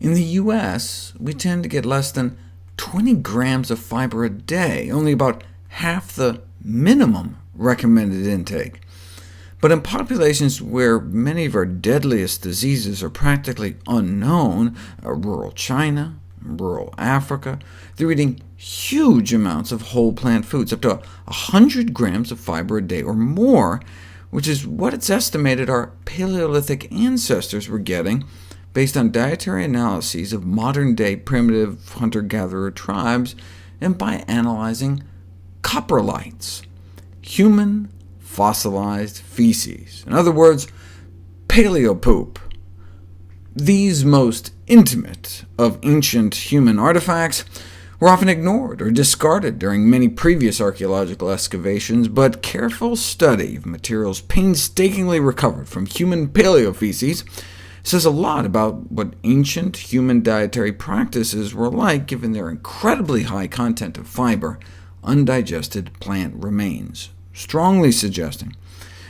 In the US, we tend to get less than 20 grams of fiber a day, only about half the minimum recommended intake. But in populations where many of our deadliest diseases are practically unknown, rural China, rural Africa, they're eating huge amounts of whole plant foods, up to 100 grams of fiber a day or more, which is what it's estimated our Paleolithic ancestors were getting, based on dietary analyses of modern-day primitive hunter-gatherer tribes, and by analyzing coprolites, human fossilized feces. In other words, paleopoop. These most intimate of ancient human artifacts were often ignored or discarded during many previous archaeological excavations, but careful study of materials painstakingly recovered from human paleofeces says a lot about what ancient human dietary practices were like, given their incredibly high content of fiber, undigested plant remains, strongly suggesting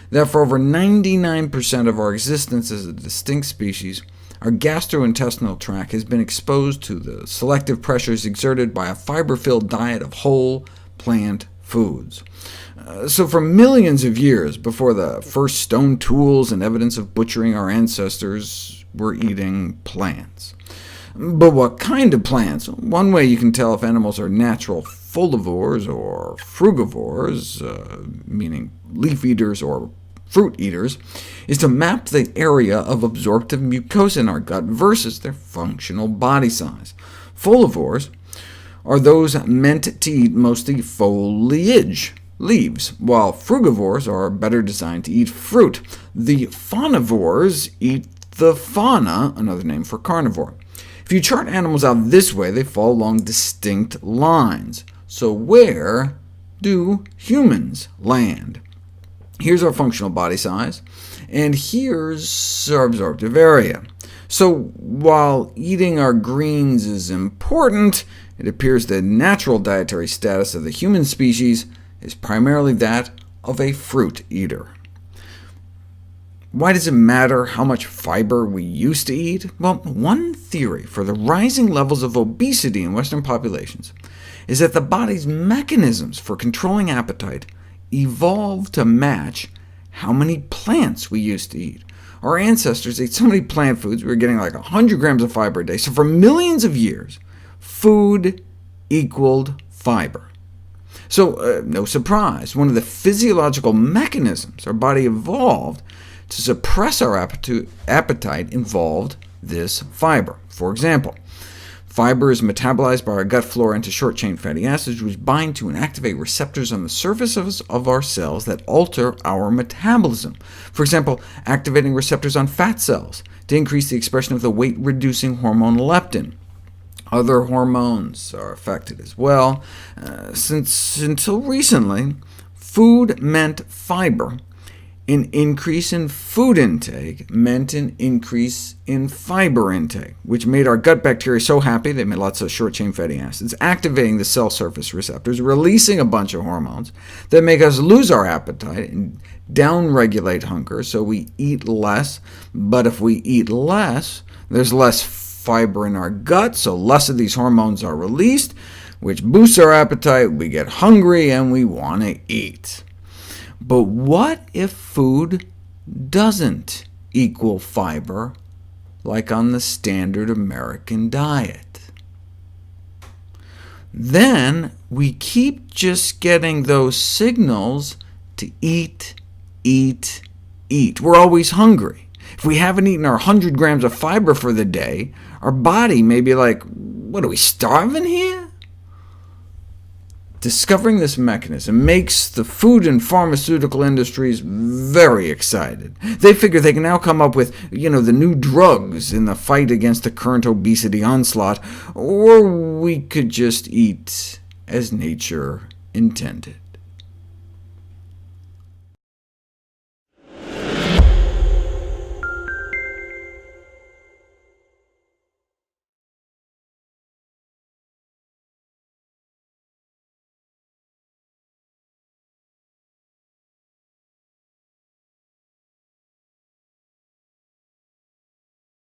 that for over 99% of our existence as a distinct species, our gastrointestinal tract has been exposed to the selective pressures exerted by a fiber-filled diet of whole plant foods. So for millions of years before the first stone tools and evidence of butchering our ancestors, we're eating plants. But what kind of plants? One way you can tell if animals are natural folivores or frugivores, meaning leaf eaters or fruit eaters, is to map the area of absorptive mucosa in our gut versus their functional body size. Folivores are those meant to eat mostly foliage, leaves, while frugivores are better designed to eat fruit. The faunivores eat the fauna, another name for carnivore. If you chart animals out this way, they fall along distinct lines. So where do humans land? Here's our functional body size, and here's our absorptive area. So while eating our greens is important, it appears the natural dietary status of the human species is primarily that of a fruit eater. Why does it matter how much fiber we used to eat? Well, one theory for the rising levels of obesity in Western populations is that the body's mechanisms for controlling appetite evolved to match how many plants we used to eat. Our ancestors ate so many plant foods, we were getting like 100 grams of fiber a day. So for millions of years, food equaled fiber. So no surprise, one of the physiological mechanisms our body evolved to suppress our appetite involved this fiber. For example, fiber is metabolized by our gut flora into short-chain fatty acids, which bind to and activate receptors on the surface of our cells that alter our metabolism. For example, activating receptors on fat cells to increase the expression of the weight-reducing hormone leptin. Other hormones are affected as well, since until recently, food meant fiber. An increase in food intake meant an increase in fiber intake, which made our gut bacteria so happy they made lots of short-chain fatty acids, activating the cell surface receptors, releasing a bunch of hormones that make us lose our appetite and downregulate hunger, so we eat less. But if we eat less, there's less fiber in our gut, so less of these hormones are released, which boosts our appetite, we get hungry, and we want to eat. But what if food doesn't equal fiber, like on the standard American diet? Then we keep just getting those signals to eat, eat, eat. We're always hungry. If we haven't eaten our 100 grams of fiber for the day, our body may be like, what, are we starving here? Discovering this mechanism makes the food and pharmaceutical industries very excited. They figure they can now come up with the new drugs in the fight against the current obesity onslaught, or we could just eat as nature intended.